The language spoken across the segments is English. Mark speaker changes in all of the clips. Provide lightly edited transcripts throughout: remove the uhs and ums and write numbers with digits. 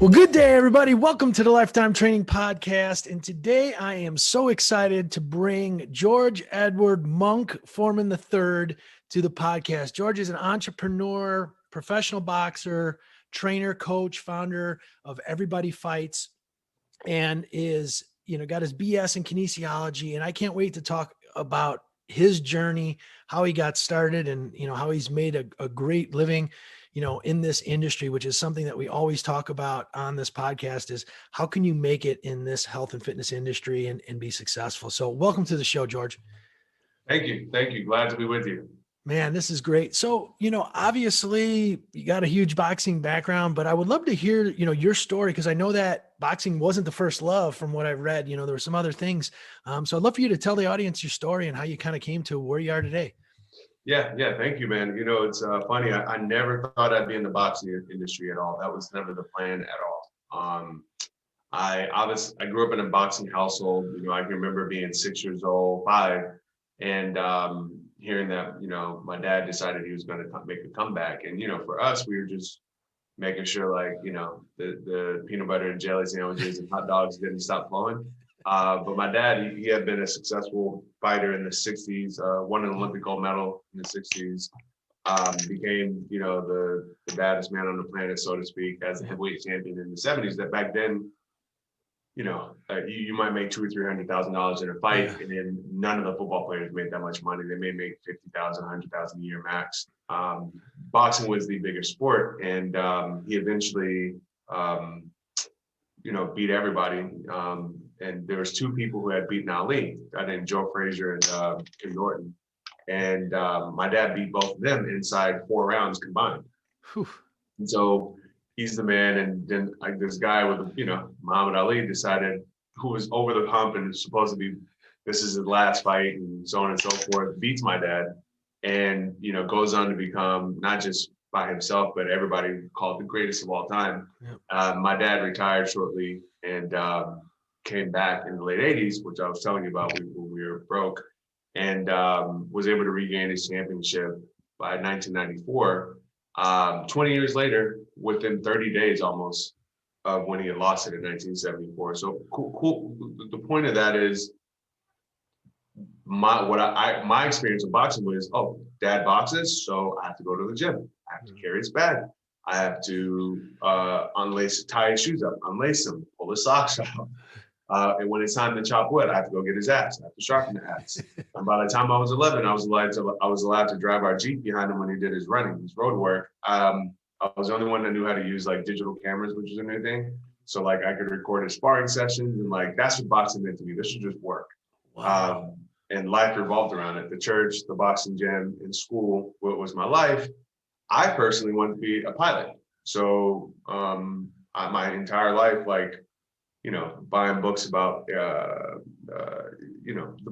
Speaker 1: Well, good day, everybody. Welcome to the Lifetime Training Podcast. And today I am so excited to bring George Edward Monk Forman III to the podcast. George is an entrepreneur, professional boxer, trainer, coach, founder of Everybody Fights, and is, got his BS in kinesiology. And I can't wait to talk about his journey, how he got started, and, how he's made a great living in this industry, which is something that we always talk about on this podcast, is how can you make it in this health and fitness industry and be successful? So welcome to the show, George.
Speaker 2: Thank you. Thank you. Glad to be with you.
Speaker 1: Man, this is great. So, obviously you got a huge boxing background, but I would love to hear, your story, because I know that boxing wasn't the first love from what I've read. There were some other things. So I'd love for you to tell the audience your story and how you kind of came to where you are today.
Speaker 2: Yeah. Thank you, man. It's funny. I never thought I'd be in the boxing industry at all. That was never the plan at all. I grew up in a boxing household. I can remember being 6 years old, 5, and hearing that, my dad decided he was going to make a comeback. And, for us, we were just making sure, the peanut butter and jelly sandwiches and hot dogs didn't stop flowing. But my dad, he had been a successful fighter in the 60s, won an Olympic gold medal in the 60s, became, the baddest man on the planet, so to speak, as a heavyweight champion in the 70s. That back then, you might make $200,000 or $300,000 in a fight, and then none of the football players made that much money. They may make $50,000, $100,000 a year max. Boxing was the bigger sport, and he eventually, beat everybody. And there was 2 people who had beaten Ali, a guy named Joe Frazier and Kim Norton. And my dad beat both of them inside 4 rounds combined.
Speaker 1: Whew.
Speaker 2: And so he's the man. And then this guy with, Muhammad Ali decided, who was over the hump and supposed to be, this is his last fight and so on and so forth, beats my dad and, goes on to become not just by himself, but everybody called the greatest of all time. Yep. My dad retired shortly and came back in the late 80s, which I was telling you about when we were broke, and was able to regain his championship by 1994. 20 years later, within 30 days almost of when he had lost it in 1974. So cool. The point of that is my experience of boxing was, dad boxes, so I have to go to the gym. I have to carry his bag. I have to tie his shoes up, unlace them, pull his socks off. And when it's time to chop wood, I have to go get his axe. I have to sharpen the axe. And by the time I was 11, I was allowed to drive our Jeep behind him when he did his road work. I was the only one that knew how to use digital cameras, which is a new thing. So I could record his sparring sessions, and that's what boxing meant to me. This should just work. Wow. And life revolved around it. The church, the boxing gym, and school, what was my life. I personally wanted to be a pilot. So my entire life, buying books about, the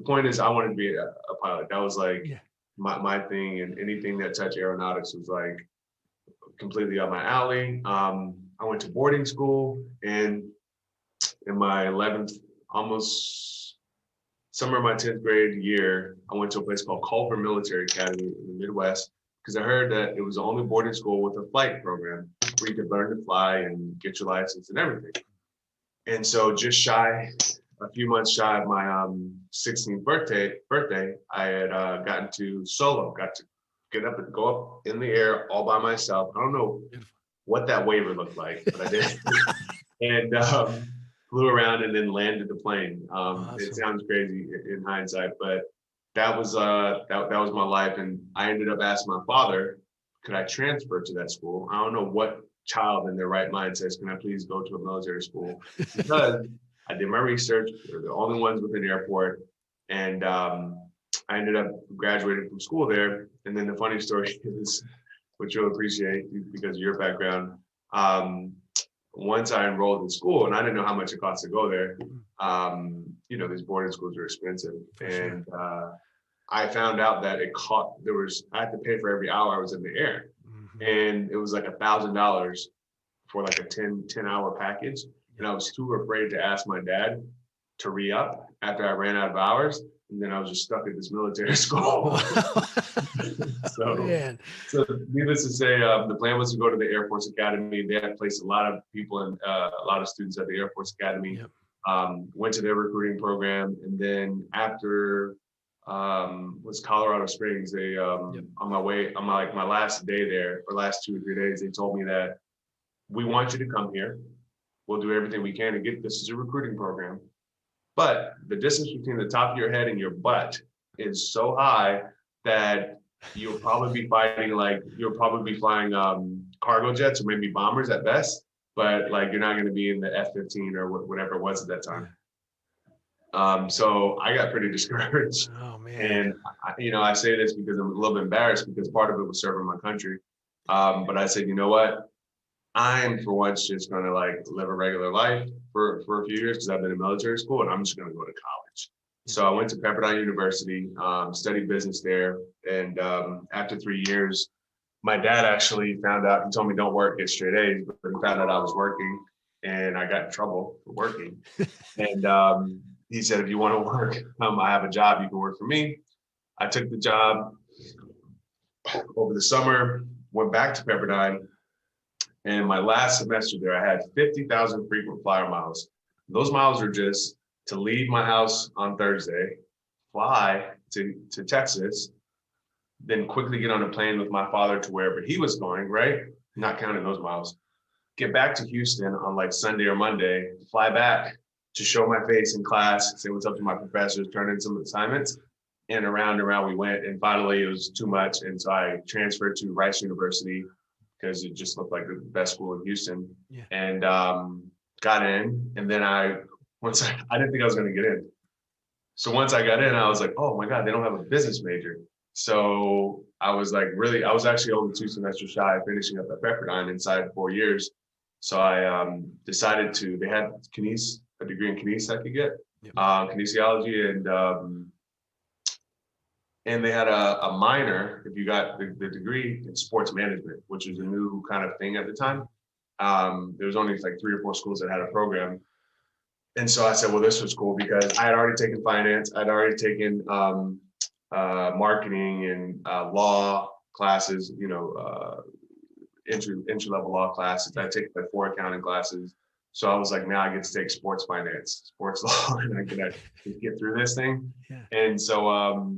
Speaker 2: point is I wanted to be a pilot. That was my thing, and anything that touched aeronautics was completely up my alley. I went to boarding school, and in my 11th, almost summer of my 10th grade year, I went to a place called Culver Military Academy in the Midwest, because I heard that it was the only boarding school with a flight program where you could learn to fly and get your license and everything. And so just a few months shy of my 16th birthday, I had gotten to get up and go up in the air all by myself. I don't know what that waiver looked like, but I did. And flew around and then landed the plane. Awesome. It sounds crazy in hindsight, but that was my life. And I ended up asking my father, could I transfer to that school? I don't know what child in their right mind says, can I please go to a military school? Because I did my research. They're the only ones with an airport. And I ended up graduating from school there. And then the funny story is, which you'll appreciate because of your background, once I enrolled in school, and I didn't know how much it cost to go there, these boarding schools are expensive. And I found out that I had to pay for every hour I was in the air. And it was $1,000 for a 10-hour package. And I was too afraid to ask my dad to re-up after I ran out of hours. And then I was just stuck at this military school. So needless to say, the plan was to go to the Air Force Academy. They had placed a lot of people and a lot of students at the Air Force Academy. Yep. Went to their recruiting program. And then after was Colorado Springs, they on my last day there, or last 2 or 3 days, they told me that we want you to come here. We'll do everything we can to get this as a recruiting program. But the distance between the top of your head and your butt is so high that you'll probably be flying cargo jets or maybe bombers at best, but like you're not going to be in the F-15 or whatever it was at that time. So I got pretty discouraged.
Speaker 1: Oh man!
Speaker 2: And I say this because I'm a little bit embarrassed because part of it was serving my country. But I said, you know what? I'm for once just going to like live a regular life for a few years because I've been in military school, and I'm just going to go to college. So I went to Pepperdine University, studied business there. And after 3 years, my dad actually found out, he told me don't work, get straight A's, but he found out I was working and I got in trouble for working. And he said, if you want to work, I have a job, you can work for me. I took the job over the summer, went back to Pepperdine. And my last semester there, I had 50,000 frequent flyer miles. Those miles are just to leave my house on Thursday, fly to Texas, then quickly get on a plane with my father to wherever he was going, right? Not counting those miles. Get back to Houston on like Sunday or Monday, fly back to show my face in class, say what's up to my professors, turn in some assignments, and around we went. And finally, it was too much. And so I transferred to Rice University, because it just looked like the best school in Houston, and got in. And then I didn't think I was going to get in. So once I got in, I was like, oh my God, they don't have a business major. So I was actually only 2 semesters shy of finishing up at Pepperdine inside 4 years. So I decided they had a degree in kinesiology I could get, kinesiology, and they had a minor, if you got the degree, in sports management, which was a new kind of thing at the time. There was only like 3 or 4 schools that had a program. And so I said, well, this was cool because I had already taken finance. I'd already taken marketing and law classes, entry-level law classes. I take like 4 accounting classes. So I was like, now I get to take sports finance, sports law, and I can get through this thing. Yeah. And so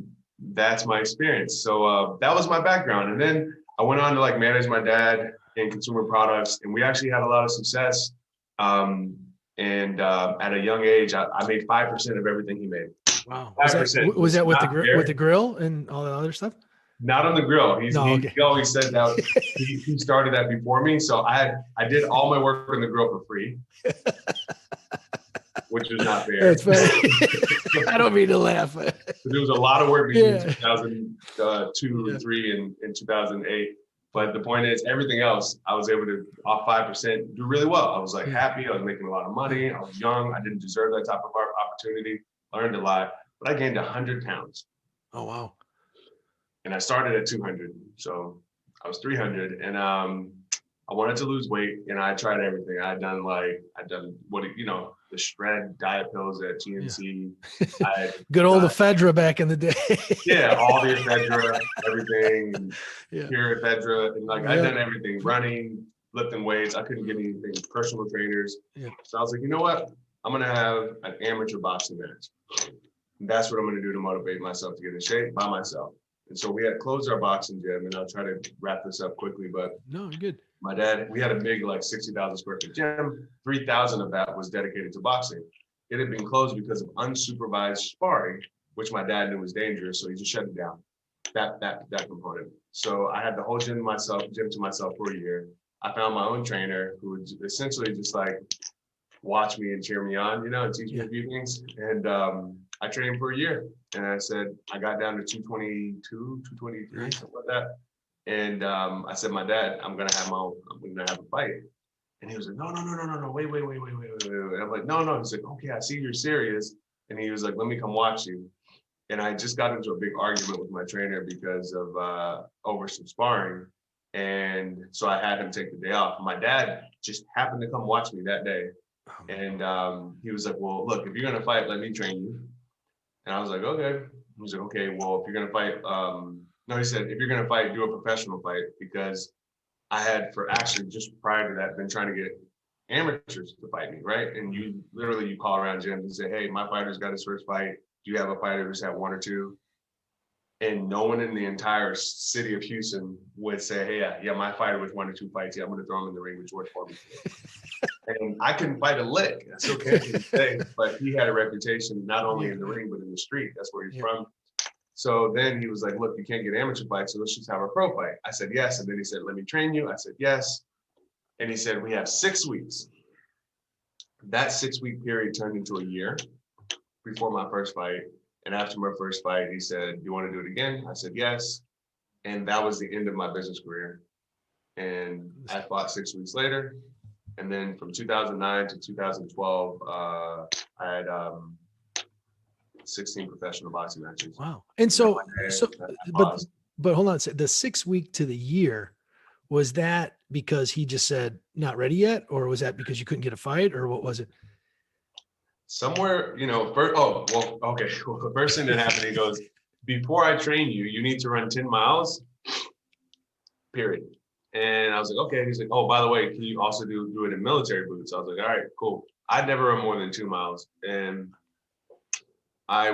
Speaker 2: that's my experience. So that was my background. And then I went on to like manage my dad in consumer products, and we actually had a lot of success. And at a young age, I made 5% of everything he made.
Speaker 1: Wow. Was that with the grill and all that other stuff?
Speaker 2: Not on the grill. He always said that he started that before me. So I did all my work on the grill for free, which was not fair.
Speaker 1: That's funny. I don't mean to laugh.
Speaker 2: There was a lot of work between 2002 and 3 and 2008. But the point is, everything else, I was able to, off 5%, do really well. I was like happy. I was making a lot of money. I was young. I didn't deserve that type of opportunity. Learned a lot. But I gained 100 pounds. Oh, wow. And I started at 200. So I was 300. And I wanted to lose weight. And I tried everything. I'd done the shred diet pills at GNC. Yeah.
Speaker 1: Good old ephedra back in the day.
Speaker 2: Yeah, all the ephedra, everything, pure ephedra. And like, I'd done everything, running, lifting weights. I couldn't get anything, personal trainers. Yeah. So I was like, you know what? I'm going to have an amateur boxing match. And that's what I'm going to do to motivate myself to get in shape by myself. And so we had closed our boxing gym, and I'll try to wrap this up quickly, but
Speaker 1: no, you're good.
Speaker 2: My dad, we had a big, like 60,000 square foot gym. 3,000 of that was dedicated to boxing. It had been closed because of unsupervised sparring, which my dad knew was dangerous. So he just shut it down, that component. So I had the whole gym to myself for a year. I found my own trainer who would essentially just like watch me and cheer me on, and teach me a few things. And I trained for a year. And I said, I got down to 222, 223, something like that. And I said, my dad, I'm gonna have a fight. And he was like, no, wait. And I'm like, no. He's like, okay, I see you're serious. And he was like, let me come watch you. And I just got into a big argument with my trainer because of over some sparring. And so I had him take the day off. My dad just happened to come watch me that day. And he was like, well, look, if you're going to fight, let me train you. And I was like, okay. He was like, okay, well, if you're going to fight, no, he said, if you're going to fight, do a professional fight, because I had just prior to that, been trying to get amateurs to fight me, right? And you call around gyms and say, hey, my fighter's got his first fight. Do you have a fighter who's had one or two? And no one in the entire city of Houston would say, hey, yeah, my fighter with 1 or 2 fights, yeah, I'm going to throw him in the ring with George Foreman. And I couldn't fight a lick. That's okay to say, but he had a reputation not only in the ring, but in the street. That's where he's from. So then he was like, look, you can't get amateur fights, so let's just have a pro fight. I said, yes. And then he said, let me train you. I said, yes. And he said, we have 6 weeks. That 6-week period turned into a year before my first fight. And after my first fight, he said, do you want to do it again? I said, yes. And that was the end of my business career. And I fought 6 weeks later. And then from 2009 to 2012, I had 16 professional boxing matches.
Speaker 1: Wow. And but hold on. The 6 week to the year, was that because he just said not ready yet? Or was that because you couldn't get a fight, or what was it?
Speaker 2: Somewhere, first, okay. Well, the first thing that happened, he goes, before I train you, you need to run 10 miles, period. And I was like, okay. He's like, oh, by the way, can you also do it in military boots? I was like, all right, cool. I'd never run more than 2 miles. And I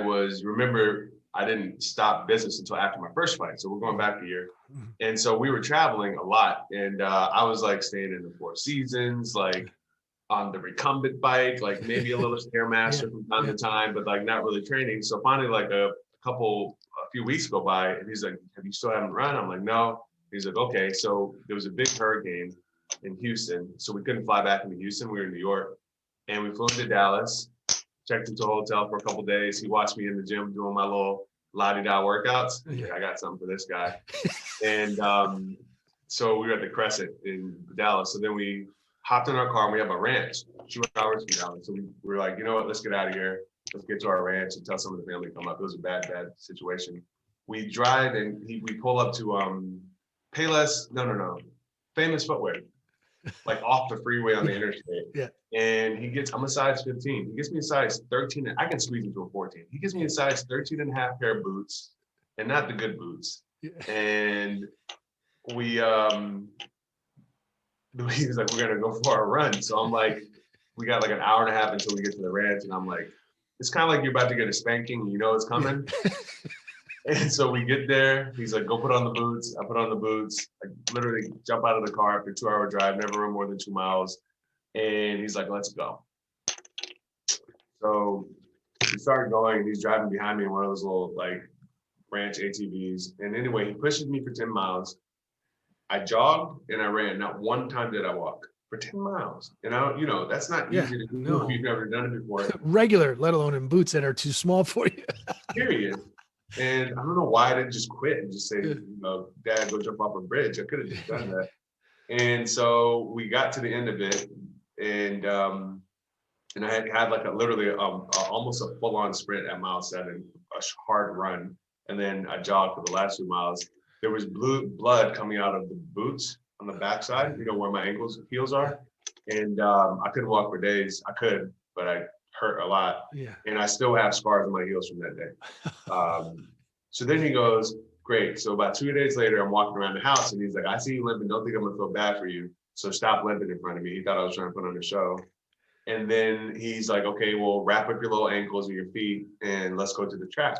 Speaker 2: didn't stop business until after my first fight. So we're going back a year. And so we were traveling a lot. And I was like staying in the Four Seasons, like on the recumbent bike, like maybe a little Stairmaster from time to time, but like not really training. So finally, like a few weeks go by, and he's like, have you still haven't run? I'm like, no. He's like, okay. So there was a big hurricane in Houston, so we couldn't fly back into Houston. We were in New York, and we flew into Dallas, checked into a hotel for a couple of days. He watched me in the gym doing my little la-di-da workouts. Yeah, I got something for this guy. And so we were at the Crescent in Dallas. So then we hopped in our car, and we have a ranch 2 hours from Dallas. So we were like, you know what, let's get out of here. Let's get to our ranch and tell some of the family to come up. It was a bad situation. We drive, and we pull up to Famous Footwear, like off the freeway on the interstate. Yeah. And I'm a size 15. He gets me a size 13. I can squeeze into a 14. He gives me a size 13 and a half pair of boots, and not the good boots. Yeah. And he was like, we're gonna go for a run. So I'm like, we got like an hour and a half until we get to the ranch, and I'm like, it's kind of like you're about to get a spanking, you know it's coming. And so we get there. He's like, go put on the boots. I put on the boots. I literally jump out of the car after a 2-hour drive, never run more than 2 miles. And he's like, let's go. So we started going, and he's driving behind me in one of those little like ranch ATVs. And anyway, he pushes me for 10 miles. I jogged and I ran. Not one time did I walk for 10 miles. And that's not easy to do if you've never done it before.
Speaker 1: Regular, let alone in boots that are too small for you.
Speaker 2: Period. And I don't know why I didn't just quit and just say, Dad, go jump off a bridge. I could have just done that. And so we got to the end of it, and I had like almost a full-on sprint at mile 7, a hard run, and then I jogged for the last 2 miles. There was blood coming out of the boots on the backside, where my heels are, and I couldn't walk for days. I could, but I hurt a lot. Yeah. And I still have scars on my heels from that day. So then he goes, great. So about 2 days later, I'm walking around the house, and he's like, I see you limping. Don't think I'm gonna feel bad for you. So stop limping in front of me. He thought I was trying to put on a show. And then he's like, okay, well, wrap up your little ankles and your feet, and let's go to the track.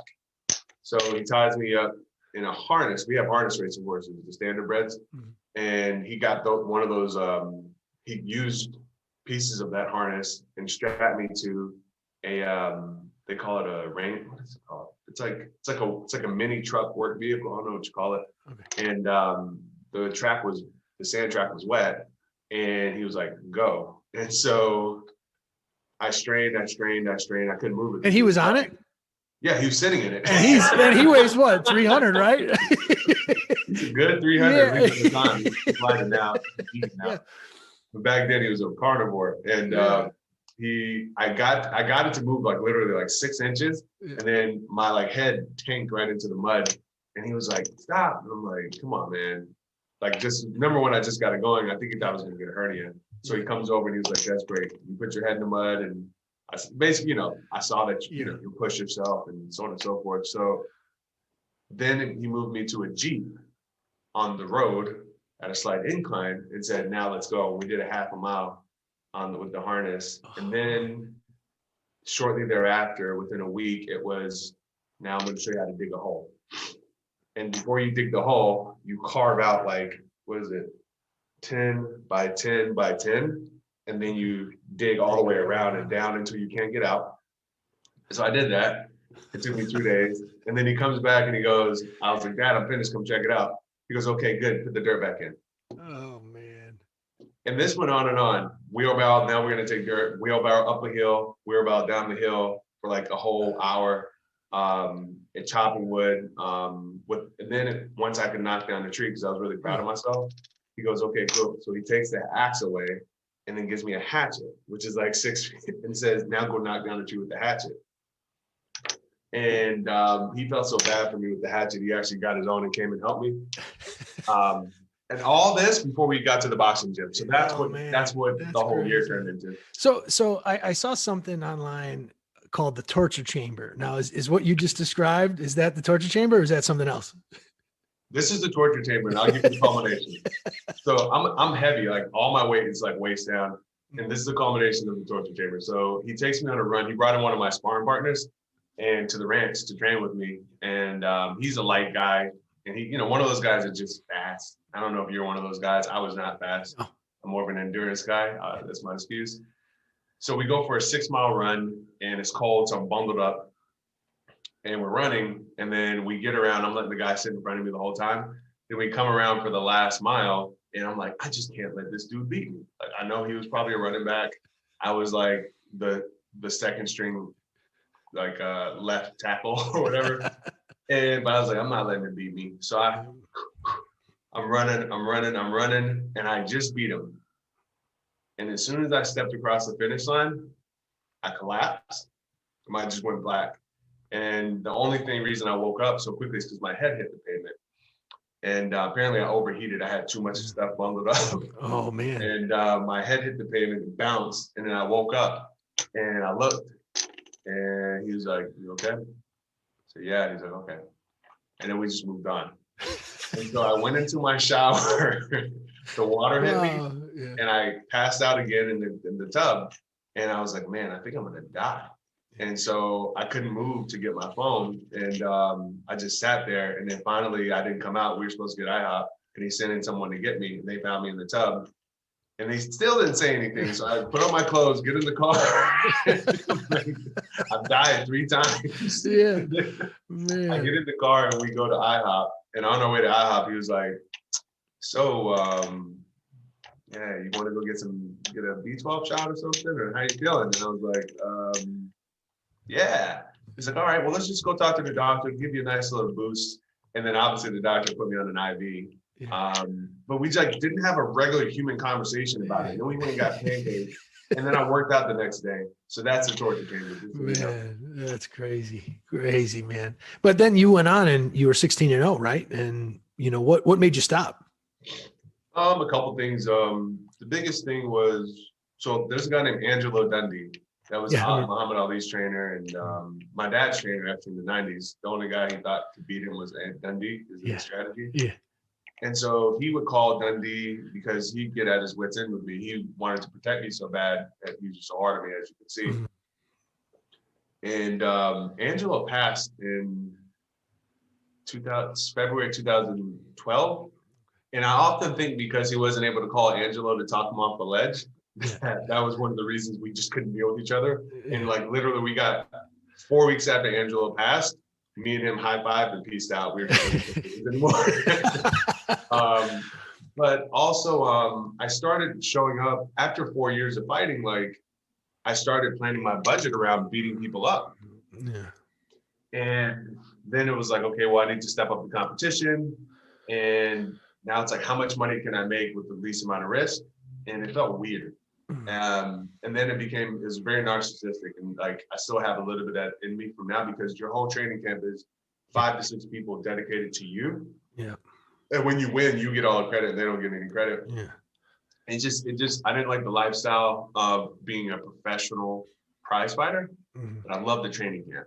Speaker 2: So he ties me up in a harness. We have harness racing horses, the standardbreds. Mm-hmm. And he got one of those, he used pieces of that harness and strapped me to they call it a rain. What is it called? It's like a mini truck work vehicle. I don't know what you call it. Okay. And the sand track was wet, and he was like, go. And so I strained. I couldn't move it.
Speaker 1: And he was on it?
Speaker 2: Yeah, he was sitting in it.
Speaker 1: And he weighs what, 300, right?
Speaker 2: He's a good 300 at the time. He's lighting now. Yeah. But back then he was a carnivore, and I got it to move like literally like 6 inches, and then my like head tanked right into the mud, and he was like, stop. And I'm like, come on, man. Like, just number one, I just got it going. I think he thought I was gonna get a hernia. So he comes over and he was like, that's great. You put your head in the mud. And I basically, I saw that, you push yourself and so on and so forth. So then he moved me to a Jeep on the road at a slight incline and said, now let's go. We did a half a mile with the harness. And then shortly thereafter, within a week, it was, now I'm going to show you how to dig a hole. And before you dig the hole, you carve out like, 10 by 10 by 10. And then you dig all the way around and down until you can't get out. So I did that. It took me 2 days. And then he comes back and he goes, I was like, Dad, I'm finished. Come check it out. He goes, okay, good. Put the dirt back in.
Speaker 1: Oh, man.
Speaker 2: And this went on and on. Wheelbarrow, now we're going to take dirt. Wheelbarrow up a hill, wheelbarrow down the hill for like a whole hour. And chopping wood. And then once I could knock down the tree, because I was really proud of myself, he goes, okay, cool. So he takes the axe away and then gives me a hatchet, which is like 6 feet, and says, now go knock down the tree with the hatchet. And he felt so bad for me with the hatchet, he actually got his own and came and helped me. And all this before we got to the boxing gym. So that's what the whole year turned into.
Speaker 1: So I saw something online called the torture chamber. Now, is what you just described, is that the torture chamber or is that something else?
Speaker 2: This is the torture chamber, and I'll give you the culmination. So I'm heavy, like all my weight is like waist down, and this is the culmination of the torture chamber. So he takes me on a run. He brought in one of my sparring partners and to the ranch to train with me, and he's a light guy, and he, one of those guys that just fast. I don't know if you're one of those guys. I was not fast. I'm more of an endurance guy. That's my excuse. So we go for a 6-mile run, and it's cold, so I'm bundled up. And we're running, and then we get around. I'm letting the guy sit in front of me the whole time. Then we come around for the last mile, and I'm like, I just can't let this dude beat me. Like, I know he was probably a running back. I was like the second string, like left tackle or whatever. But I was like, I'm not letting him beat me. So I'm running, and I just beat him. And as soon as I stepped across the finish line, I collapsed. I just went black. And the only reason I woke up so quickly is because my head hit the pavement. And apparently I overheated. I had too much stuff bundled up.
Speaker 1: Oh, man.
Speaker 2: And my head hit the pavement and bounced. And then I woke up and I looked. And he was like, you okay? So yeah, he's like, okay. And then we just moved on. And so I went into my shower. The water hit me. Yeah. And I passed out again in the tub. And I was like, man, I think I'm going to die. And so I couldn't move to get my phone. And I just sat there. And then finally, I didn't come out. We were supposed to get IHOP. And he sent in someone to get me. And they found me in the tub. And they still didn't say anything. So I put on my clothes, get in the car. I've died 3 times.
Speaker 1: Yeah, man.
Speaker 2: I get in the car and we go to IHOP. And on our way to IHOP, he was like, so, yeah, you want to go get a B12 shot or something? Or how you feeling? And I was like, yeah. He's like, all right, well, let's just go talk to the doctor, give you a nice little boost. And then obviously the doctor put me on an IV. Yeah. But we just didn't have a regular human conversation about it. Then we went and got pancakes. And then I worked out the next day. So that's the torture chamber.
Speaker 1: Man, that's crazy. Crazy, man. But then you went on and you were 16-0, right? And what made you stop?
Speaker 2: A couple things. The biggest thing was, so there's a guy named Angelo Dundee. That was Muhammad Ali's trainer, and my dad's trainer actually in the 90s. The only guy he thought could beat him was Dundee, his strategy. Yeah. And so he would call Dundee because he'd get at his wits end with me. He wanted to protect me so bad that he was just so hard on me, as you can see. Mm-hmm. And Angelo passed in February 2012. And I often think because he wasn't able to call Angelo to talk him off the ledge, that was one of the reasons we just couldn't deal with each other. And literally we got 4 weeks after Angelo passed, me and him high-fived and peaced out. We were not anymore. But also I started showing up after 4 years of fighting. I started planning my budget around beating people up. Yeah. And then it was like, okay, well, I need to step up the competition. And now it's like, how much money can I make with the least amount of risk? And it felt weird. And then it was very narcissistic. And I still have a little bit of that in me from now, because your whole training camp is 5 to 6 people dedicated to you. Yeah. And when you win, you get all the credit and they don't get any credit. Yeah. I didn't like the lifestyle of being a professional prize fighter, but I love the training camp.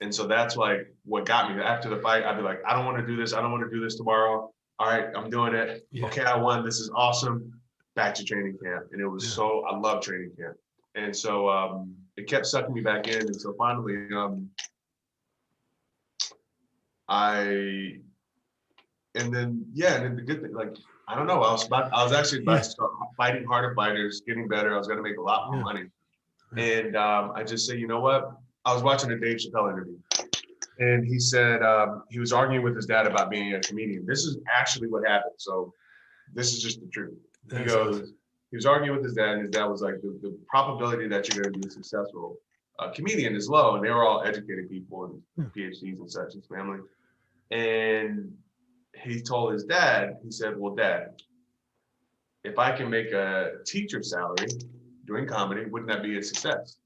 Speaker 2: And so that's like what got me. After the fight, I'd be like, I don't want to do this. I don't want to do this tomorrow. All right, I'm doing it. Yeah. Okay, I won. This is awesome. Back to training camp. And it was I love training camp. And so it kept sucking me back in. And so finally, and then the good thing, like, I don't know, I was actually about to start fighting harder fighters, getting better. I was going to make a lot more money. And I just said, you know what? I was watching a Dave Chappelle interview, and he said he was arguing with his dad about being a comedian. This is actually what happened. So this is just the truth. He was arguing with his dad, and his dad was like, the probability that you're going to be a successful comedian is low. And they were all educated people and PhDs and such, his family. And he told his dad, he said, well, Dad, if I can make a teacher salary doing comedy, wouldn't that be a success?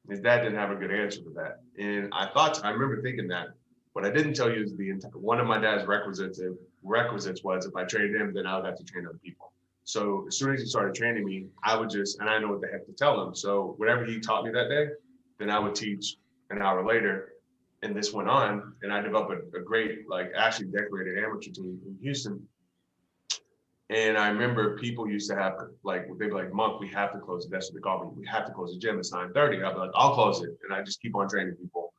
Speaker 2: His dad didn't have a good answer for that. And I remember thinking that. What I didn't tell you is one of my dad's requisites was if I trained him, then I would have to train other people. So as soon as he started training me, I would and I know what the heck to tell him. So whatever he taught me that day, then I would teach an hour later. And this went on, and I developed a great, like, actually decorated amateur team in Houston. And I remember people used to have, like, they'd be like, Monk, we have to close the desk. They call me, we have to close the gym. It's 9:30. I'd be like, I'll close it. And I just keep on training people.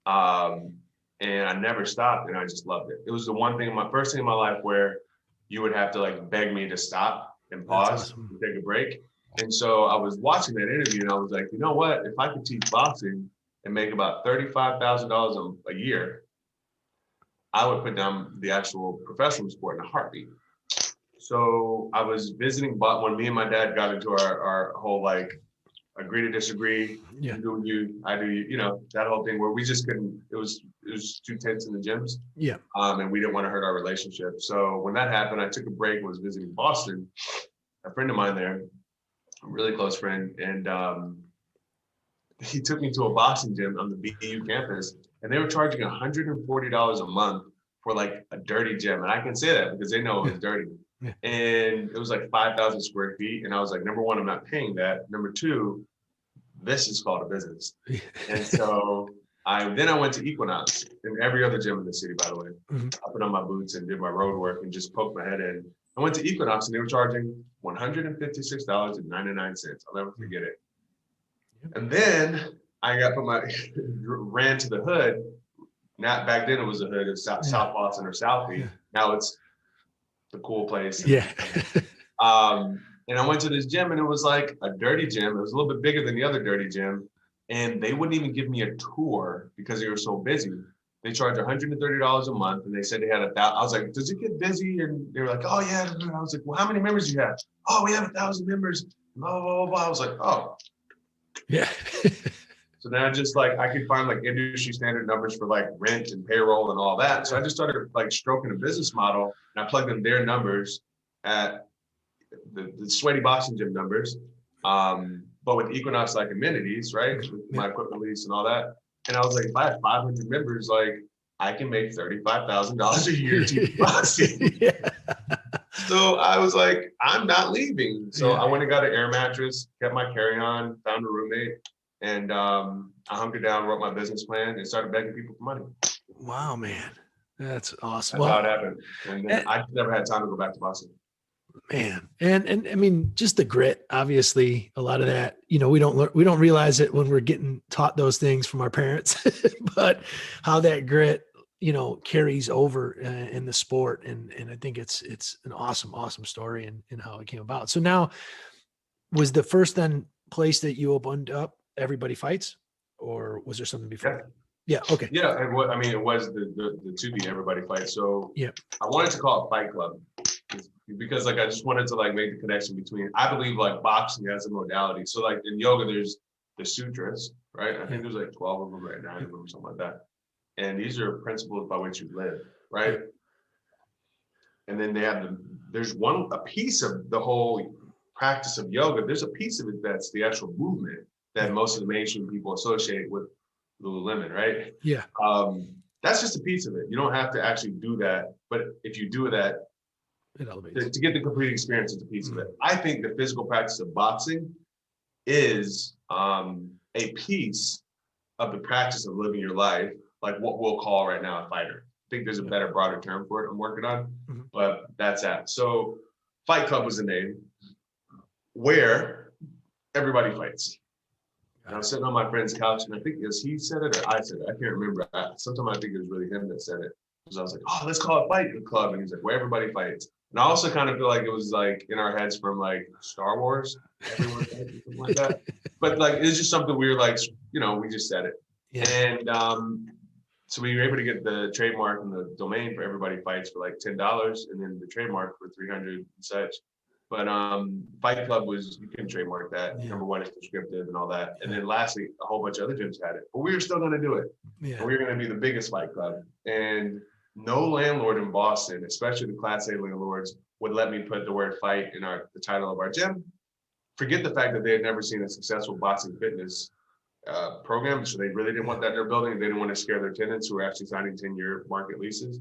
Speaker 2: And I never stopped, and I just loved it. It was the first thing in my life where you would have to, like, beg me to stop and pause and take a break. And so I was watching that interview, and I was like, you know what? If I could teach boxing and make about $35,000 a year, I would put down the actual professional sport in a heartbeat. So I was visiting, but when me and my dad got into our whole, like, agree to disagree, you do you, I do you, that whole thing where we just couldn't, it was too tense in the gyms. Yeah. And we didn't want to hurt our relationship. So when that happened, I took a break, was visiting Boston, a friend of mine there, a really close friend, and he took me to a boxing gym on the BU campus, and they were charging $140 a month for, like, a dirty gym. And I can say that because they know it was dirty. Yeah. And it was like 5,000 square feet. And I was like, number one, I'm not paying that. Number two, this is called a business. And so I went to Equinox, and every other gym in the city, by the way. I put on my boots and did my road work and just poked my head in. I went to Equinox, and they were charging $156.99. I'll never forget it. And then I ran to the hood. Not back then, it was the hood of South Boston or Southie. Yeah. Now it's the cool place. Yeah. And I went to this gym, and it was like a dirty gym. It was a little bit bigger than the other dirty gym. And they wouldn't even give me a tour because they were so busy. They charged $130 a month, and they said they had 1,000. I was like, does it get busy? And they were like, oh, yeah. I was like, well, how many members do you have? Oh, we have 1,000 members. Blah, blah, blah, blah. I was like, oh. Yeah. So then I could find, like, industry standard numbers for, like, rent and payroll and all that. So I just started, like, stroking a business model, and I plugged in their numbers at the sweaty boxing gym numbers, but with Equinox, like, amenities, right? With my equipment lease and all that. And I was like, if I have 500 members, like, I can make $35,000 a year teaching boxing. Yeah. So I was like, I'm not leaving. So I went and got an air mattress, kept my carry-on, found a roommate, and I hunkered down, wrote my business plan, and started begging people for money.
Speaker 1: Wow, man. That's awesome.
Speaker 2: That's how it happened. And then I never had time to go back to boxing.
Speaker 1: Man. And I mean, just the grit, obviously, a lot of that, we don't realize it when we're getting taught those things from our parents, but how that grit, carries over in the sport. And I think it's an awesome story and how it came about. So now, was the first then place that you opened up Everybody Fights, or was there something before? Yeah. Okay.
Speaker 2: Yeah. It was the to be Everybody Fights. So I wanted to call it Fight Club because, like, I just wanted to, like, make the connection between, I believe, like, boxing as a modality. So, like, in yoga, there's the sutras, right? I think there's like 12 of them, right? 9 of them, something like that. And these are principles by which you live, right? And then they have there's a piece of the whole practice of yoga. There's a piece of it that's the actual movement that most of the mainstream people associate with Lululemon, right? Yeah. That's just a piece of it. You don't have to actually do that. But if you do that,
Speaker 1: It elevates.
Speaker 2: To get the complete experience is a piece of it. I think the physical practice of boxing is a piece of the practice of living your life, like what we'll call right now a fighter. I think there's a better, broader term for it I'm working on, but that's that. So Fight Club was the name where everybody fights. And I was sitting on my friend's couch, and I think it was he said it or I said it. I can't remember. Sometimes I think it was really him that said it. Because I was like, oh, let's call it Fight Club. And he's like, where everybody fights. And I also kind of feel like it was like in our heads from like Star Wars, everyone fights or something like that. But like, it's just something we were like, we just said it. Yeah. And so we were able to get the trademark and the domain for Everybody Fights for like $10, and then the trademark for $300 and such. But Fight Club was, you can trademark that. Yeah. Number one, it's descriptive and all that. And then lastly, a whole bunch of other gyms had it. But we were still going to do it. Yeah. And we were going to be the biggest Fight Club. And no landlord in Boston, especially the Class A landlords, would let me put the word fight in the title of our gym. Forget the fact that they had never seen a successful boxing fitness program, so they really didn't want that in their building. They didn't want to scare their tenants who were actually signing 10-year market leases.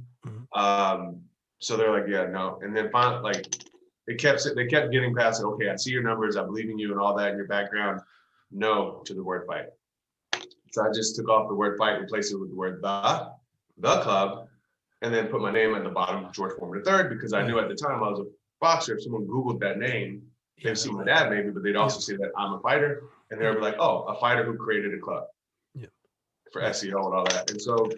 Speaker 2: So they're like, yeah, no. And then finally, like, they kept getting past it. Okay, I see your numbers, I believe in you and all that in your background. No to the word fight. So I just took off the word fight, replaced it with the word the club, and then put my name at the bottom, George Forman III, because I knew at the time I was a boxer. If someone Googled that name, they'd see my dad maybe, but they'd also see that I'm a fighter. And they'd be like, oh, a fighter who created a club for SEO and all that. And so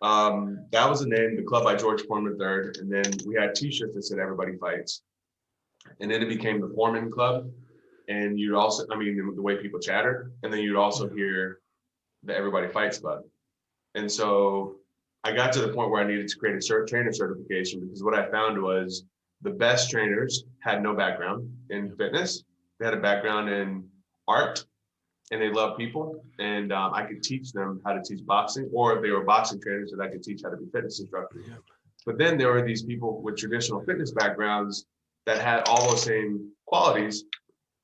Speaker 2: that was the name, the club by George Forman III. And then we had t-shirts that said Everybody Fights. And then it became the Forman Club. And you'd also, the way people chatter. And then you'd also hear the Everybody Fights Club. And so I got to the point where I needed to create a trainer certification, because what I found was the best trainers had no background in fitness. They had a background in art, and they love people. And I could teach them how to teach boxing, or if they were boxing trainers, that I could teach how to be fitness instructors. Yeah. But then there were these people with traditional fitness backgrounds that had all those same qualities,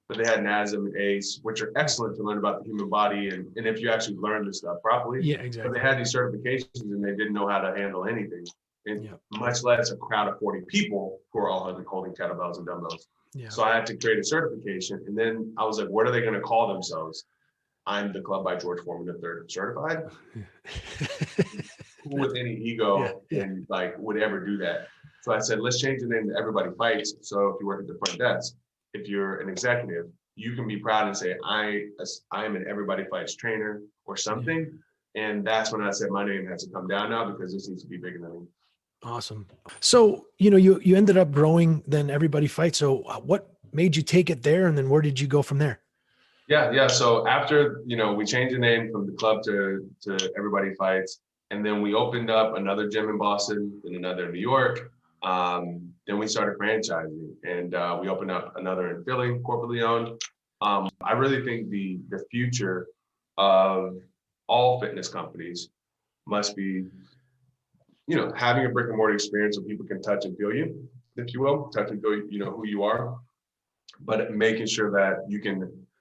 Speaker 2: but they had NASM and ACE, which are excellent to learn about the human body. And if you actually learn this stuff properly, yeah, exactly. But they had these certifications and they didn't know how to handle anything. And much less a crowd of 40 people who are all holding kettlebells and dumbbells. Yeah. So I had to create a certification. And then I was like, what are they going to call themselves? I'm the Club by George Forman III certified. Who with any ego and like would ever do that? So I said, let's change the name to Everybody Fights. So if you work at the front desk, if you're an executive, you can be proud and say, I am an Everybody Fights trainer or something. Yeah. And that's when I said my name has to come down now, because this needs to be bigger than me.
Speaker 1: Awesome. So, you ended up growing then Everybody Fights. So what made you take it there? And then where did you go from there?
Speaker 2: Yeah. So after, we changed the name from the club to Everybody Fights. And then we opened up another gym in Boston and another in New York. Then we started franchising, and we opened up another in Philly, corporately owned. I really think the future of all fitness companies must be, having a brick and mortar experience so people can touch and feel you, if you will, touch and feel, who you are, but making sure that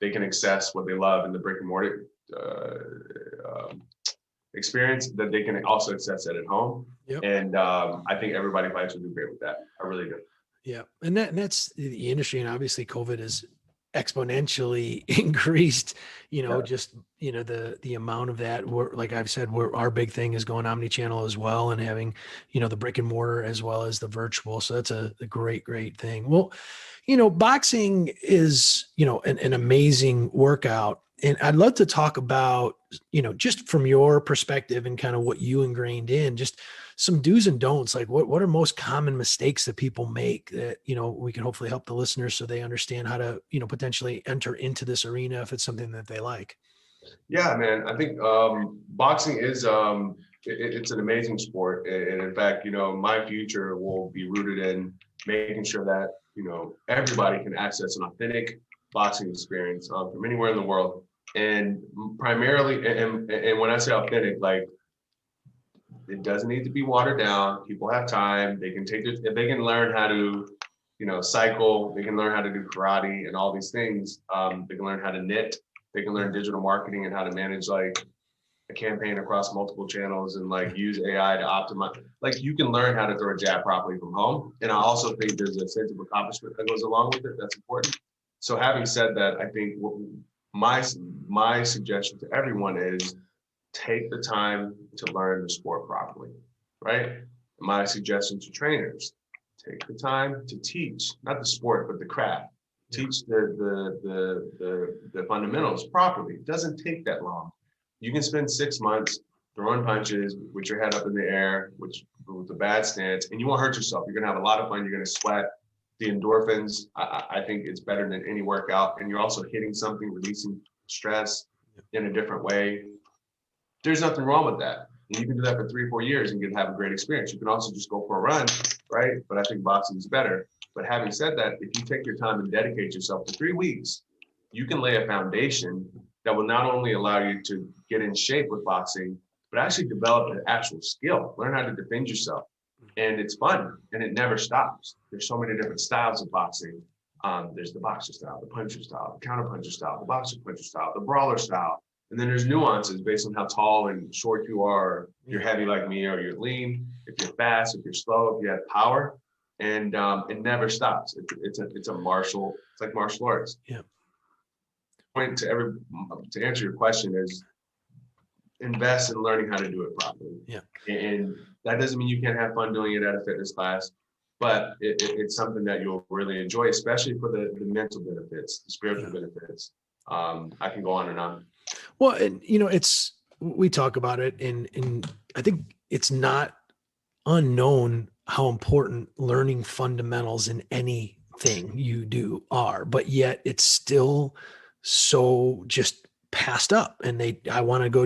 Speaker 2: they can access what they love in the brick and mortar experience, that they can also access it at home. Yep. And I think Everybody Fights would do great with that. I really do.
Speaker 1: Yeah. And that's the industry. And obviously COVID has exponentially increased, just, the amount of that. Like I've said, our big thing is going omni-channel as well, and having, the brick and mortar as well as the virtual. So that's a great, great thing. Well, boxing is, an amazing workout. And I'd love to talk about, just from your perspective and kind of what you ingrained in, just some do's and don'ts. Like what are most common mistakes that people make that, we can hopefully help the listeners so they understand how to, potentially enter into this arena if it's something that they like.
Speaker 2: Yeah, man. I think boxing is, it's an amazing sport. And in fact, my future will be rooted in making sure that, everybody can access an authentic boxing experience from anywhere in the world. And primarily, and when I say authentic, like, it doesn't need to be watered down. People have time. They can if they can learn how to, cycle. They can learn how to do karate and all these things. They can learn how to knit. They can learn digital marketing and how to manage like a campaign across multiple channels and like use AI to optimize. Like you can learn how to throw a jab properly from home. And I also think there's a sense of accomplishment that goes along with it. That's important. So having said that, I think my suggestion to everyone is take the time to learn the sport properly, right? My suggestion to trainers, take the time to teach, not the sport, but the craft. Teach the fundamentals properly. It doesn't take that long. You can spend 6 months throwing punches with your head up in the air, with a bad stance, and you won't hurt yourself. You're gonna have a lot of fun. You're gonna sweat. The endorphins, I think it's better than any workout. And you're also hitting something, releasing stress in a different way. There's nothing wrong with that. And you can do that for 3 or 4 years and you can have a great experience. You can also just go for a run, right? But I think boxing is better. But having said that, if you take your time and dedicate yourself to 3 weeks, you can lay a foundation that will not only allow you to get in shape with boxing, but actually develop an actual skill, learn how to defend yourself. And it's fun and it never stops. There's so many different styles of boxing. There's the boxer style, the puncher style, the counter puncher style, the boxer puncher style, the brawler style. And then there's nuances based on how tall and short you are. You're heavy like me, or you're lean. If you're fast, if you're slow, if you have power, and it never stops. It's a martial. It's like martial arts.
Speaker 1: Yeah.
Speaker 2: Point to answer your question is invest in learning how to do it properly.
Speaker 1: Yeah.
Speaker 2: And that doesn't mean you can't have fun doing it at a fitness class, but it's something that you'll really enjoy, especially for the mental benefits, the spiritual benefits. I can go on and on.
Speaker 1: Well, and we talk about it and I think it's not unknown how important learning fundamentals in anything you do are, but yet it's still so just passed up. And I want to go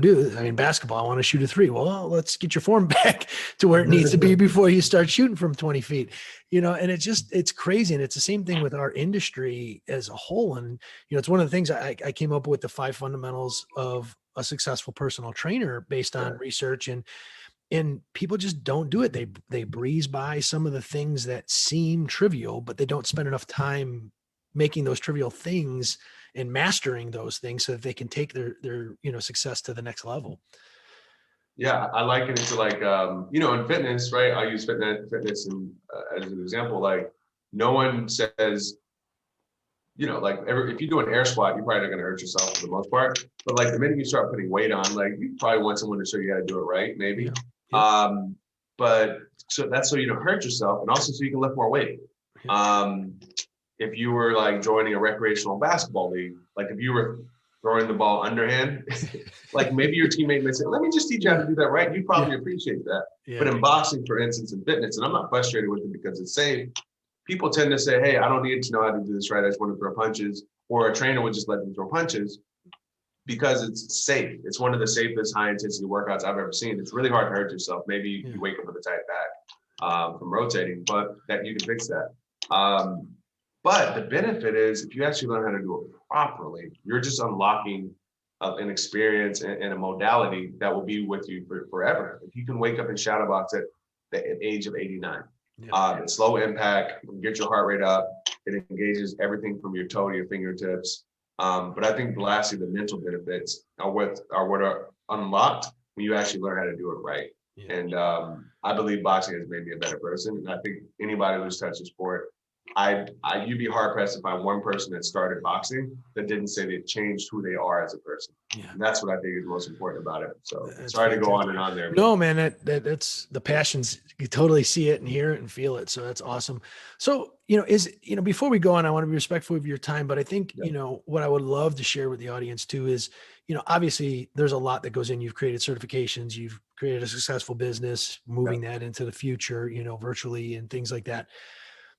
Speaker 1: basketball, I want to shoot a 3. Well, let's get your form back to where it needs to be before you start shooting from 20 feet, and it's crazy. And it's the same thing with our industry as a whole. And, it's one of the things I came up with, the 5 fundamentals of a successful personal trainer based on research, and people just don't do it. They breeze by some of the things that seem trivial, but they don't spend enough time making those trivial things and mastering those things so that they can take their success to the next level.
Speaker 2: Yeah, I liken it to like, in fitness, right? I use fitness as an example. Like, no one says, if you do an air squat, you're probably not going to hurt yourself for the most part. But like the minute you start putting weight on, like you probably want someone to show you how to do it right, maybe. Yeah. But so that's so you don't hurt yourself, and also so you can lift more weight. If you were like joining a recreational basketball league, like if you were throwing the ball underhand, like maybe your teammate may say, let me just teach you how to do that right. You probably appreciate that. Yeah. But in boxing, for instance, in fitness, and I'm not frustrated with it because it's safe, people tend to say, hey, I don't need to know how to do this right. I just want to throw punches. Or a trainer would just let them throw punches because it's safe. It's one of the safest high intensity workouts I've ever seen. It's really hard to hurt yourself. Maybe you wake up with a tight back from rotating, but that you can fix that. But the benefit is if you actually learn how to do it properly, you're just unlocking an experience and a modality that will be with you forever. If you can wake up and shadow box at the age of 89, it's slow impact, get your heart rate up. It engages everything from your toe to your fingertips. But I think lastly, the mental benefits are what are unlocked when you actually learn how to do it right. Yeah. And I believe boxing has made me a better person. And I think anybody who's touched the sport, you'd be hard pressed to find one person that started boxing that didn't say they changed who they are as a person. Yeah. And that's what I think is most important about it. So sorry to go on and on there.
Speaker 1: No, man, that's the passions. You totally see it and hear it and feel it. So that's awesome. So, before we go on, I want to be respectful of your time, but I think, what I would love to share with the audience too is, obviously there's a lot that goes in. You've created certifications, you've created a successful business, moving that into the future, virtually and things like that.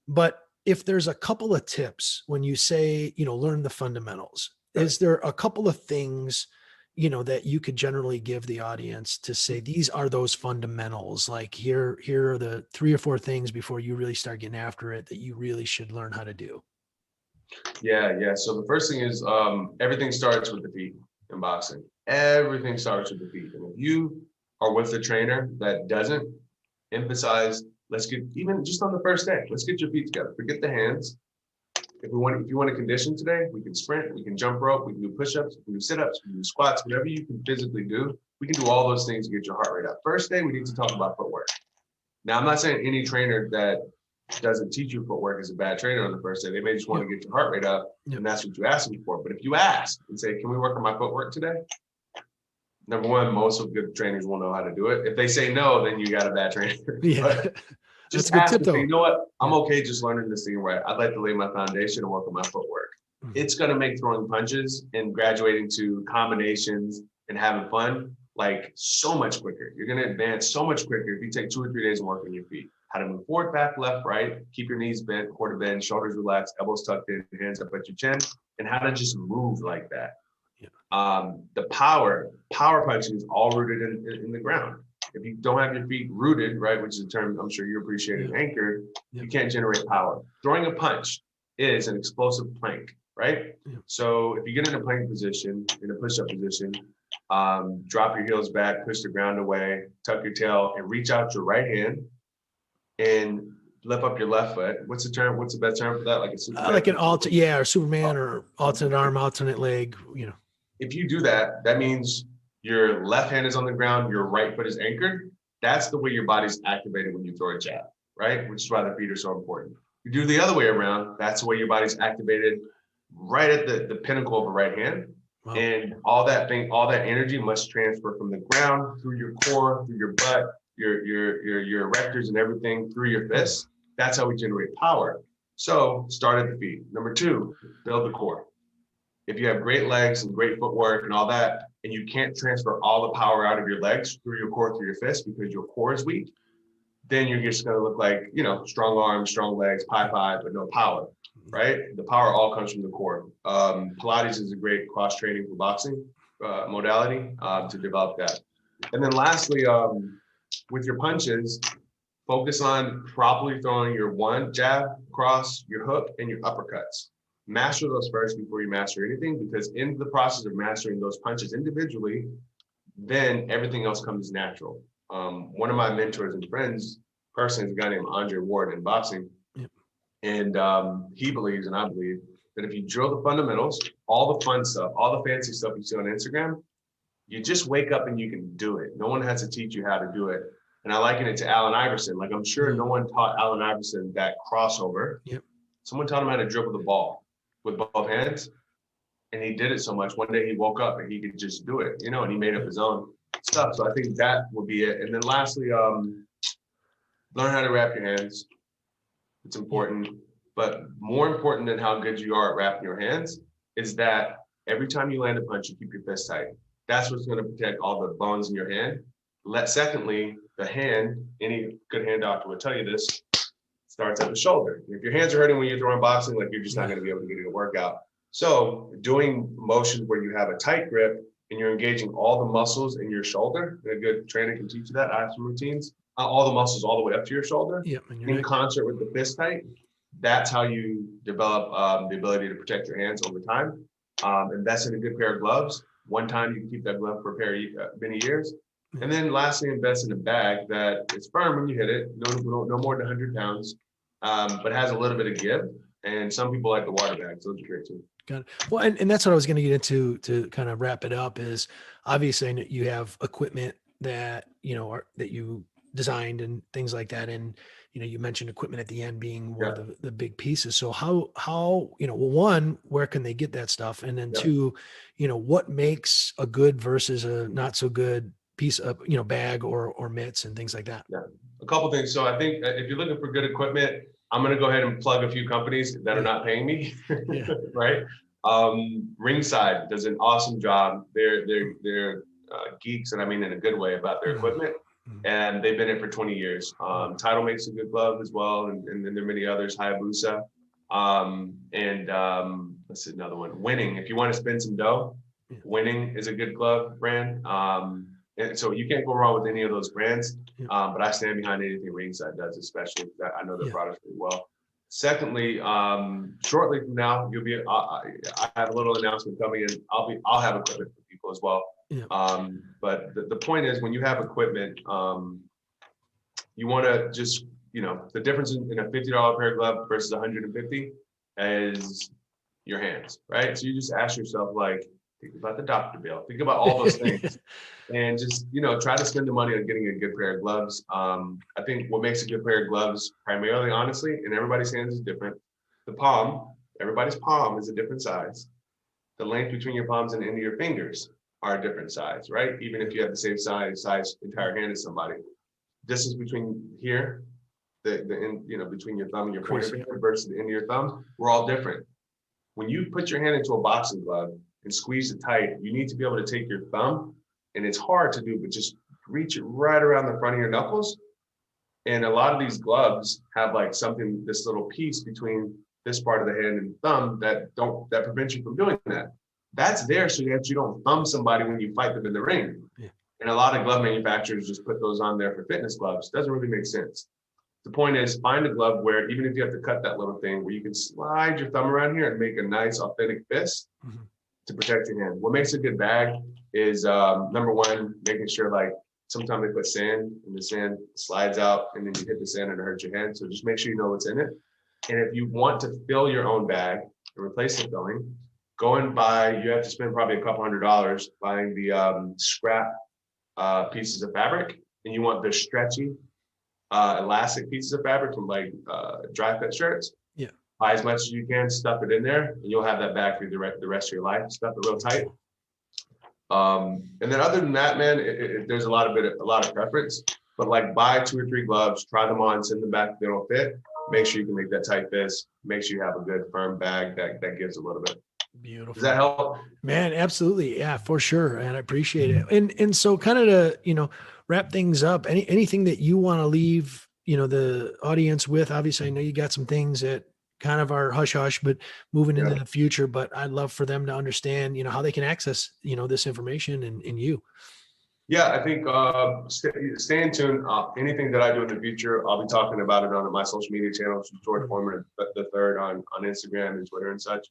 Speaker 1: But if there's a couple of tips when you say, learn the fundamentals, is there a couple of things, that you could generally give the audience to say, these are those fundamentals, like here are the 3 or 4 things before you really start getting after it that you really should learn how to do?
Speaker 2: Yeah. So the first thing is everything starts with the feet in boxing. Everything starts with the feet. And if you are with a trainer that doesn't emphasize, let's get, even just on the first day, let's get your feet together. Forget the hands. If you want to condition today, we can sprint, we can jump rope, we can do push-ups, we can do sit-ups, we can do squats, whatever you can physically do. We can do all those things to get your heart rate up. First day, we need to talk about footwork. Now, I'm not saying any trainer that doesn't teach you footwork is a bad trainer on the first day. They may just want to get your heart rate up, and that's what you ask them for. But if you ask and say, can we work on my footwork today? Number one, most of good trainers will know how to do it. If they say no, then you got a bad trainer. But just ask and say, you know what? I'm okay just learning this thing right. I'd like to lay my foundation and work on my footwork. It's going to make throwing punches and graduating to combinations and having fun like so much quicker. You're going to advance so much quicker if you take 2 or 3 days and work on your feet. How to move forward, back, left, right, keep your knees bent, quarter bend, shoulders relaxed, elbows tucked in, hands up at your chin, and how to just move like that. The power punching is all rooted in the ground. If you don't have your feet rooted, right, which is a term I'm sure you appreciate, anchored, you can't generate power. Throwing a punch is an explosive plank, right? So if you get in a plank position, in a push-up position, drop your heels back, push the ground away, tuck your tail, and reach out your right hand and lift up your left foot. What's the term? What's the best term for that? Like a Superman?
Speaker 1: Like an or Superman or alternate arm, alternate leg,
Speaker 2: If you do that, that means your left hand is on the ground, your right foot is anchored. That's the way your body's activated when you throw a jab, right? Which is why the feet are so important. You do the other way around, that's the way your body's activated right at the pinnacle of a right hand. Wow. And all that energy must transfer from the ground through your core, through your butt, your erectors and everything through your fists. That's how we generate power. So start at the feet. Number 2, build the core. If you have great legs and great footwork and all that, and you can't transfer all the power out of your legs through your core, through your fists because your core is weak, then you're just going to look like, strong arms, strong legs, pie, but no power, right? The power all comes from the core. Pilates is a great cross training for boxing modality to develop that. And then lastly, with your punches, focus on properly throwing your one jab, cross, your hook, and your uppercuts. Master those first before you master anything, because in the process of mastering those punches individually, then everything else comes natural. One of my mentors and friends personally is a guy named Andre Ward in boxing. And he believes, and I believe, that if you drill the fundamentals, all the fun stuff, all the fancy stuff you see on Instagram, you just wake up and you can do it. No one has to teach you how to do it. And I liken it to Allen Iverson. Like, I'm sure no one taught Allen Iverson that crossover. Someone taught him how to dribble the ball with both hands. And he did it so much. One day he woke up and he could just do it, and he made up his own stuff. So I think that would be it. And then lastly, learn how to wrap your hands. It's important. But more important than how good you are at wrapping your hands is that every time you land a punch, you keep your fist tight. That's what's going to protect all the bones in your hand. Secondly, the hand, any good hand doctor will tell you this, starts at the shoulder. If your hands are hurting when you're throwing boxing, like, you're just not going to be able to get a workout. So doing motions where you have a tight grip and you're engaging all the muscles in your shoulder, and a good trainer can teach you that. I have some routines, all the muscles all the way up to your shoulder, in concert with the fist tight. That's how you develop the ability to protect your hands over time. Invest in a good pair of gloves. One time you can keep that glove for many years. And then lastly, invest in a bag that is firm when you hit it, no more than 100 pounds, but has a little bit of give. And some people like the water bags. Those are great too.
Speaker 1: Got it. Well, and that's what I was going to get into to kind of wrap it up is obviously you have equipment that, that you designed and things like that. And, you mentioned equipment at the end being one of the big pieces. So how, one, where can they get that stuff? And then two, what makes a good versus a not so good piece of, bag or mitts and things like that? Yeah,
Speaker 2: a couple things. So I think if you're looking for good equipment, I'm going to go ahead and plug a few companies that are not paying me, right? Ringside does an awesome job. They're geeks, and I mean in a good way, about their equipment. And they've been in it for 20 years. Title makes a good glove as well. And then there are many others, Hayabusa. Let's see, another one, Winning. If you want to spend some dough, Winning is a good glove brand. And so you can't go wrong with any of those brands. But I stand behind anything Ringside does, especially that I know their products pretty well. Secondly, shortly from now, you'll be. I have a little announcement coming in. I'll have equipment for people as well. But the point is, when you have equipment, you want to just, the difference in a $50 pair of glove versus $150 is your hands, right? So you just ask yourself, like, think about the doctor bill, think about all those things. And just, try to spend the money on getting a good pair of gloves. I think what makes a good pair of gloves, primarily, honestly, and everybody's hands is different. The palm, everybody's palm is a different size. The length between your palms and the end of your fingers are a different size, right? Even if you have the same size entire hand as somebody. Distance between here, the end, between your thumb and your finger versus the end of your thumb, we're all different. When you put your hand into a boxing glove and squeeze it tight, you need to be able to take your thumb, and it's hard to do, but just reach it right around the front of your knuckles. And a lot of these gloves have like this little piece between this part of the hand and thumb that prevents you from doing that. That's there so that you don't thumb somebody when you fight them in the ring. Yeah. And a lot of glove manufacturers just put those on there for fitness gloves. Doesn't really make sense. The point is, find a glove where even if you have to cut that little thing, where you can slide your thumb around here and make a nice authentic fist to protect your hand. What makes a good bag is number one, making sure like sometimes they put sand and the sand slides out and then you hit the sand and it hurts your hand. So just make sure you know what's in it. And if you want to fill your own bag and replace the filling, go and buy, you have to spend probably a couple $100 buying the scrap pieces of fabric, and you want the stretchy elastic pieces of fabric from like dry fit shirts. Yeah. Buy as much as you can, stuff it in there, and you'll have that bag for the rest of your life. Stuff it real tight. And then other than that, man, there's a lot of preference, but like buy 2 or 3 gloves, try them on, send them back if they don't fit. Make sure you can make that tight fist. Make sure you have a good firm bag that gives a little bit.
Speaker 1: Beautiful.
Speaker 2: Does that help?
Speaker 1: Man, absolutely. Yeah, for sure. And I appreciate it. And so kind of to, wrap things up, anything that you want to leave, the audience with. Obviously, I know you got some things that kind of are hush hush, but moving into the future, but I'd love for them to understand, how they can access, this information and you.
Speaker 2: Yeah, I think stay in tune. Anything that I do in the future, I'll be talking about it on my social media channels, George Forman the third on Instagram and Twitter and such.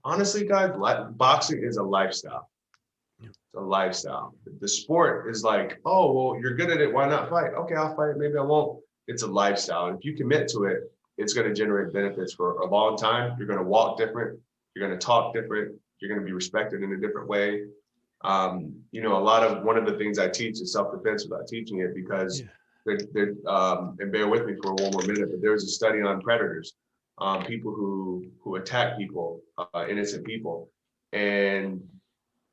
Speaker 2: Honestly, guys, boxing is a lifestyle. It's a lifestyle. The sport is like, oh, well, you're good at it. Why not fight? Okay, I'll fight. Maybe I won't. It's a lifestyle. And if you commit to it, it's going to generate benefits for a long time. You're going to walk different. You're going to talk different. You're going to be respected in a different way. One of the things I teach is self-defense without teaching it because and bear with me for one more minute, but there was a study on predators, people who attack people, innocent people. And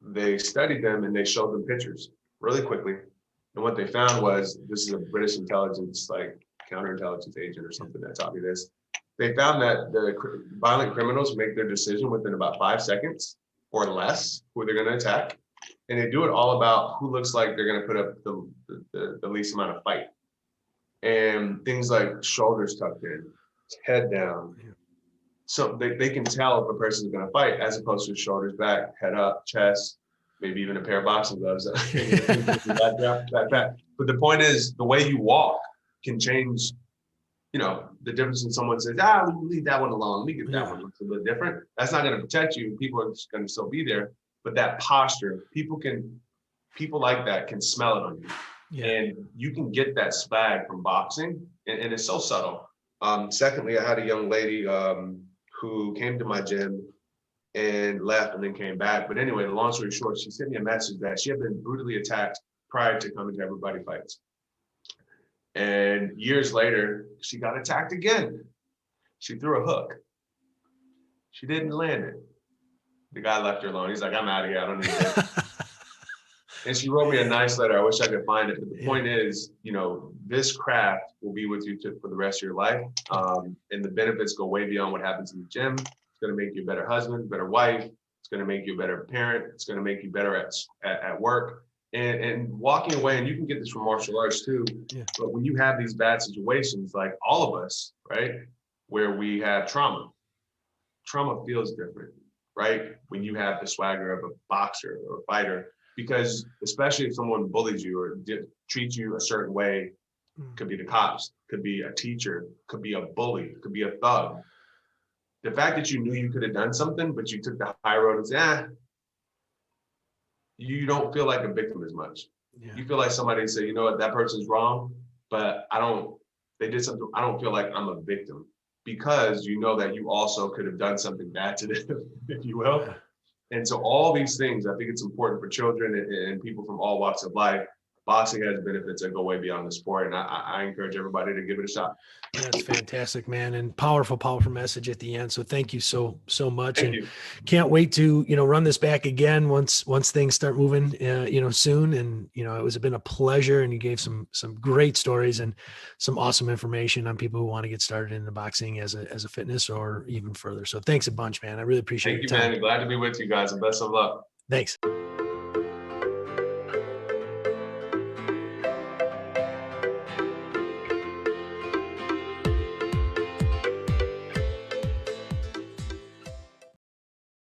Speaker 2: they studied them and they showed them pictures really quickly. And what they found was, this is a British intelligence, like counterintelligence agent or something that taught me this. They found that the violent criminals make their decision within about 5 seconds or less who they're going to attack. And they do it all about who looks like they're going to put up the least amount of fight. And things like shoulders tucked in, head down. So they can tell if a person's going to fight as opposed to shoulders back, head up, chest, maybe even a pair of boxing gloves. But the point is, the way you walk can change, the difference in someone says, we leave that one alone. We get that one looks a little different. That's not going to protect you. People are just going to still be there. But that posture, people like that can smell it on you. Yeah. And you can get that swag from boxing, and it's so subtle. Secondly, I had a young lady who came to my gym and left and then came back. But anyway, the long story short, she sent me a message that she had been brutally attacked prior to coming to Everybody Fights. And years later, she got attacked again. She threw a hook. She didn't land it. The guy left her alone. He's like, I'm out of here. I don't need it. And she wrote me a nice letter. I wish I could find it. But the point is, this craft will be with you for the rest of your life. And the benefits go way beyond what happens in the gym. It's going to make you a better husband, better wife. It's going to make you a better parent. It's going to make you better at work. And walking away, and you can get this from martial arts too. Yeah. But when you have these bad situations, like all of us, right, where we have trauma feels different, right? When you have the swagger of a boxer or a fighter. Because especially if someone bullies you or treats you a certain way, could be the cops, could be a teacher, could be a bully, could be a thug. The fact that you knew you could have done something, but you took the high road and said, you don't feel like a victim as much. Yeah. You feel like somebody say, that person's wrong, but they did something. I don't feel like I'm a victim. because you know that you also could have done something bad to them, if you will. And so all these things, I think it's important for children and people from all walks of life. Boxing has benefits that go way beyond the sport, and I encourage everybody to give it a shot.
Speaker 1: That's fantastic, man, and powerful message at the end. So thank you so much,
Speaker 2: Thank
Speaker 1: and
Speaker 2: you.
Speaker 1: can't wait to run this back again once things start moving, soon. And it's been a pleasure, and you gave some great stories and some awesome information on people who want to get started into boxing as a fitness or even further. So thanks a bunch, man. I really appreciate
Speaker 2: Thank
Speaker 1: your
Speaker 2: you,
Speaker 1: time.
Speaker 2: man. Glad to be with you guys, and best of luck.
Speaker 1: Thanks.